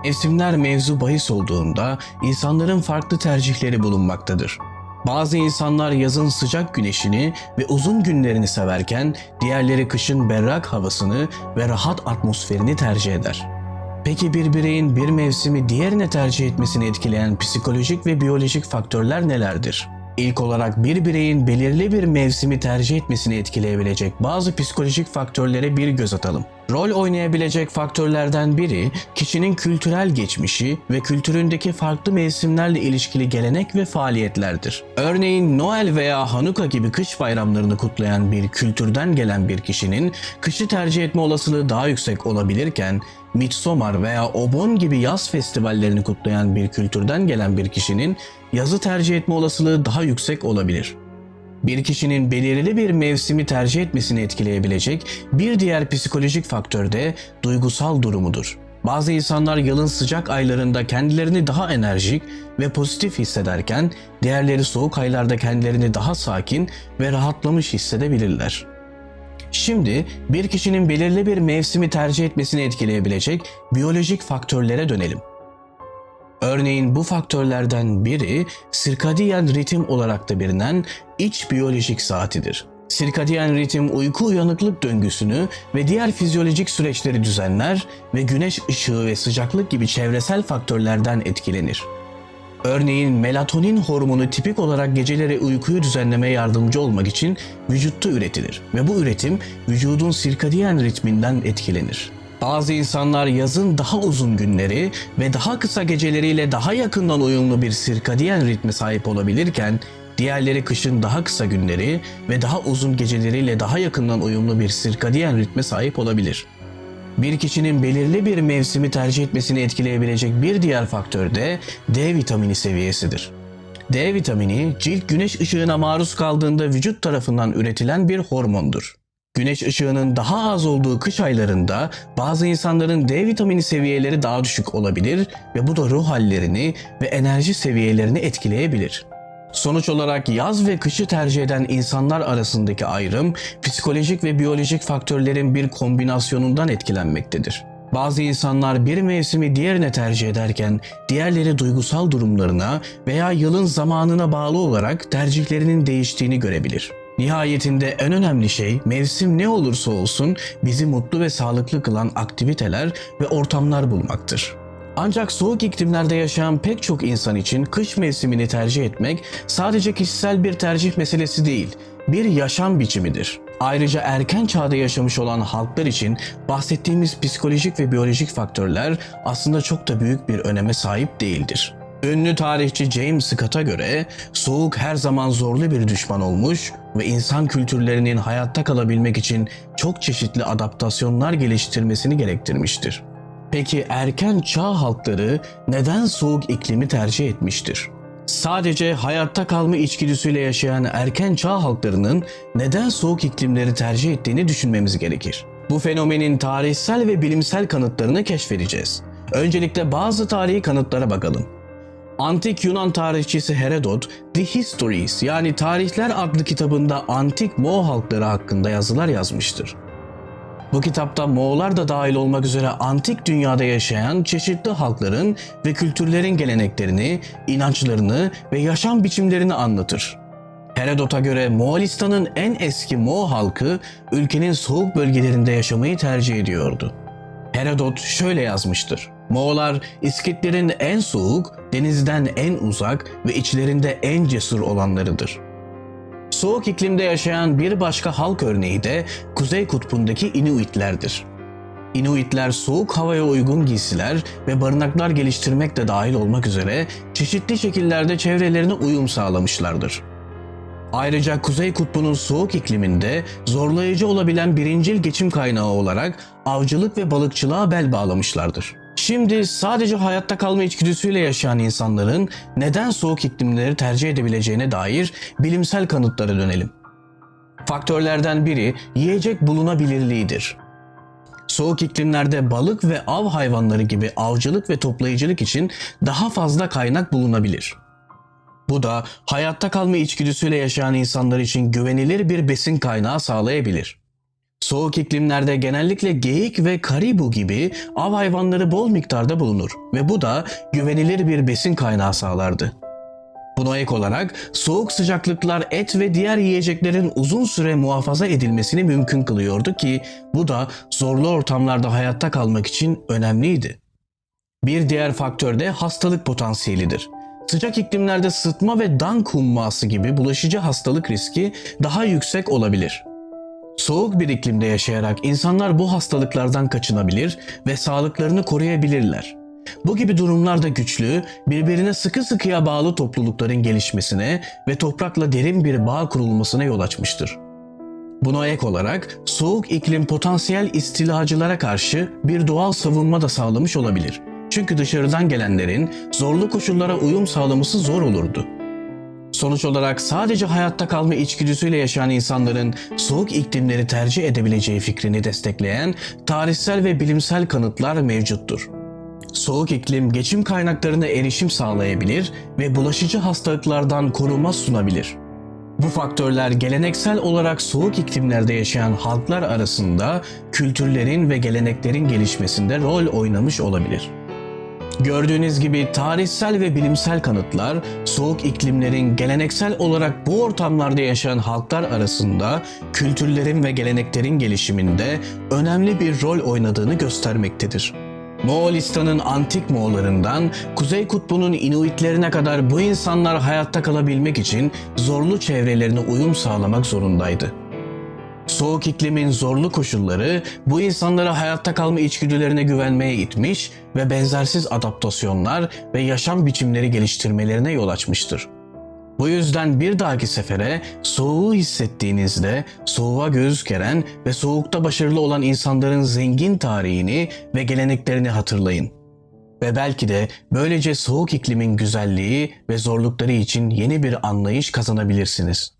Mevsimler mevzu bahis olduğunda insanların farklı tercihleri bulunmaktadır. Bazı insanlar yazın sıcak güneşini ve uzun günlerini severken diğerleri kışın berrak havasını ve rahat atmosferini tercih eder. Peki bir bireyin bir mevsimi diğerine tercih etmesini etkileyen psikolojik ve biyolojik faktörler nelerdir? İlk olarak bir bireyin belirli bir mevsimi tercih etmesini etkileyebilecek bazı psikolojik faktörlere bir göz atalım. Rol oynayabilecek faktörlerden biri kişinin kültürel geçmişi ve kültüründeki farklı mevsimlerle ilişkili gelenek ve faaliyetlerdir. Örneğin Noel veya Hanuka gibi kış bayramlarını kutlayan bir kültürden gelen bir kişinin kışı tercih etme olasılığı daha yüksek olabilirken, Midsommar veya Obon gibi yaz festivallerini kutlayan bir kültürden gelen bir kişinin yazı tercih etme olasılığı daha yüksek olabilir. Bir kişinin belirli bir mevsimi tercih etmesini etkileyebilecek bir diğer psikolojik faktör de duygusal durumudur. Bazı insanlar yılın sıcak aylarında kendilerini daha enerjik ve pozitif hissederken, diğerleri soğuk aylarda kendilerini daha sakin ve rahatlamış hissedebilirler. Şimdi bir kişinin belirli bir mevsimi tercih etmesini etkileyebilecek biyolojik faktörlere dönelim. Örneğin bu faktörlerden biri sirkadiyen ritim olarak da bilinen iç biyolojik saatidir. Sirkadiyen ritim uyku uyanıklık döngüsünü ve diğer fizyolojik süreçleri düzenler ve güneş ışığı ve sıcaklık gibi çevresel faktörlerden etkilenir. Örneğin melatonin hormonu tipik olarak geceleri uykuyu düzenlemeye yardımcı olmak için vücutta üretilir ve bu üretim vücudun sirkadiyen ritminden etkilenir. Bazı insanlar yazın daha uzun günleri ve daha kısa geceleriyle daha yakından uyumlu bir sirkadiyen ritme sahip olabilirken, diğerleri kışın daha kısa günleri ve daha uzun geceleriyle daha yakından uyumlu bir sirkadiyen ritme sahip olabilir. Bir kişinin belirli bir mevsimi tercih etmesini etkileyebilecek bir diğer faktör de D vitamini seviyesidir. D vitamini, cilt güneş ışığına maruz kaldığında vücut tarafından üretilen bir hormondur. Güneş ışığının daha az olduğu kış aylarında bazı insanların D vitamini seviyeleri daha düşük olabilir ve bu da ruh hallerini ve enerji seviyelerini etkileyebilir. Sonuç olarak yaz ve kışı tercih eden insanlar arasındaki ayrım, psikolojik ve biyolojik faktörlerin bir kombinasyonundan etkilenmektedir. Bazı insanlar bir mevsimi diğerine tercih ederken, diğerleri duygusal durumlarına veya yılın zamanına bağlı olarak tercihlerinin değiştiğini görebilir. Nihayetinde en önemli şey, mevsim ne olursa olsun bizi mutlu ve sağlıklı kılan aktiviteler ve ortamlar bulmaktır. Ancak soğuk iklimlerde yaşayan pek çok insan için kış mevsimini tercih etmek sadece kişisel bir tercih meselesi değil, bir yaşam biçimidir. Ayrıca erken çağda yaşamış olan halklar için bahsettiğimiz psikolojik ve biyolojik faktörler aslında çok da büyük bir öneme sahip değildir. Ünlü tarihçi James Scott'a göre soğuk her zaman zorlu bir düşman olmuş ve insan kültürlerinin hayatta kalabilmek için çok çeşitli adaptasyonlar geliştirmesini gerektirmiştir. Peki erken çağ halkları neden soğuk iklimi tercih etmiştir? Sadece hayatta kalma içgüdüsüyle yaşayan erken çağ halklarının neden soğuk iklimleri tercih ettiğini düşünmemiz gerekir. Bu fenomenin tarihsel ve bilimsel kanıtlarını keşfedeceğiz. Öncelikle bazı tarihi kanıtlara bakalım. Antik Yunan tarihçisi Herodot, The Histories yani Tarihler adlı kitabında antik Moğol halkları hakkında yazılar yazmıştır. Bu kitapta Moğollar da dahil olmak üzere antik dünyada yaşayan çeşitli halkların ve kültürlerin geleneklerini, inançlarını ve yaşam biçimlerini anlatır. Herodot'a göre Moğolistan'ın en eski Moğol halkı ülkenin soğuk bölgelerinde yaşamayı tercih ediyordu. Herodot şöyle yazmıştır: Moğollar İskitlerin en soğuk, denizden en uzak ve içlerinde en cesur olanlarıdır. Soğuk iklimde yaşayan bir başka halk örneği de Kuzey Kutbu'ndaki Inuitlerdir. Inuitler soğuk havaya uygun giysiler ve barınaklar geliştirmek de dahil olmak üzere çeşitli şekillerde çevrelerine uyum sağlamışlardır. Ayrıca Kuzey Kutbu'nun soğuk ikliminde zorlayıcı olabilen birincil geçim kaynağı olarak avcılık ve balıkçılığa bel bağlamışlardır. Şimdi sadece hayatta kalma içgüdüsüyle yaşayan insanların neden soğuk iklimleri tercih edebileceğine dair bilimsel kanıtlara dönelim. Faktörlerden biri yiyecek bulunabilirliğidir. Soğuk iklimlerde balık ve av hayvanları gibi avcılık ve toplayıcılık için daha fazla kaynak bulunabilir. Bu da hayatta kalma içgüdüsüyle yaşayan insanlar için güvenilir bir besin kaynağı sağlayabilir. Soğuk iklimlerde genellikle geyik ve karibu gibi av hayvanları bol miktarda bulunur ve bu da güvenilir bir besin kaynağı sağlardı. Buna ek olarak soğuk sıcaklıklar et ve diğer yiyeceklerin uzun süre muhafaza edilmesini mümkün kılıyordu ki bu da zorlu ortamlarda hayatta kalmak için önemliydi. Bir diğer faktör de hastalık potansiyelidir. Sıcak iklimlerde sıtma ve dank humması gibi bulaşıcı hastalık riski daha yüksek olabilir. Soğuk bir iklimde yaşayarak insanlar bu hastalıklardan kaçınabilir ve sağlıklarını koruyabilirler. Bu gibi durumlarda güçlü, birbirine sıkı sıkıya bağlı toplulukların gelişmesine ve toprakla derin bir bağ kurulmasına yol açmıştır. Buna ek olarak soğuk iklim potansiyel istilacılara karşı bir doğal savunma da sağlamış olabilir. Çünkü dışarıdan gelenlerin zorlu koşullara uyum sağlaması zor olurdu. Sonuç olarak sadece hayatta kalma içgüdüsüyle yaşayan insanların soğuk iklimleri tercih edebileceği fikrini destekleyen tarihsel ve bilimsel kanıtlar mevcuttur. Soğuk iklim geçim kaynaklarına erişim sağlayabilir ve bulaşıcı hastalıklardan korunma sunabilir. Bu faktörler geleneksel olarak soğuk iklimlerde yaşayan halklar arasında kültürlerin ve geleneklerin gelişmesinde rol oynamış olabilir. Gördüğünüz gibi tarihsel ve bilimsel kanıtlar soğuk iklimlerin geleneksel olarak bu ortamlarda yaşayan halklar arasında kültürlerin ve geleneklerin gelişiminde önemli bir rol oynadığını göstermektedir. Moğolistan'ın antik Moğollarından Kuzey Kutbu'nun Inuitlerine kadar bu insanlar hayatta kalabilmek için zorlu çevrelerine uyum sağlamak zorundaydı. Soğuk iklimin zorlu koşulları bu insanları hayatta kalma içgüdülerine güvenmeye itmiş ve benzersiz adaptasyonlar ve yaşam biçimleri geliştirmelerine yol açmıştır. Bu yüzden bir dahaki sefere soğuğu hissettiğinizde soğuğa göğüs geren ve soğukta başarılı olan insanların zengin tarihini ve geleneklerini hatırlayın. Ve belki de böylece soğuk iklimin güzelliği ve zorlukları için yeni bir anlayış kazanabilirsiniz.